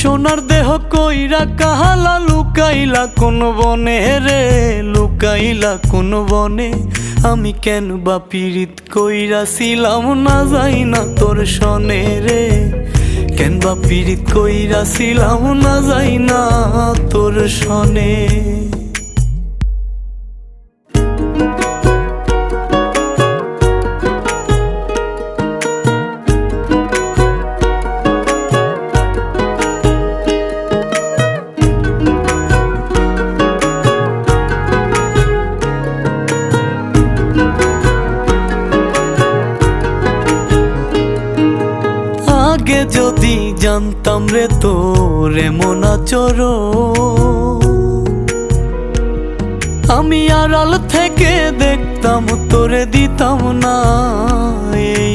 সোনার দেহ কইরা কাহালা লুকাইলা কোন বনে রে, লুকাইলা কোন বনে। আমি কেন বা পীড়িত কইরাছিলাম না যাই না তোর সনে রে, কেন বা পীড়িত কইরাছিলাম না যাই না তোর সনে। আগে যদি জানতাম রে তোর এমন আচরণ, আমি আড়াল থেকে দেখতাম তোরে দিতাম না এই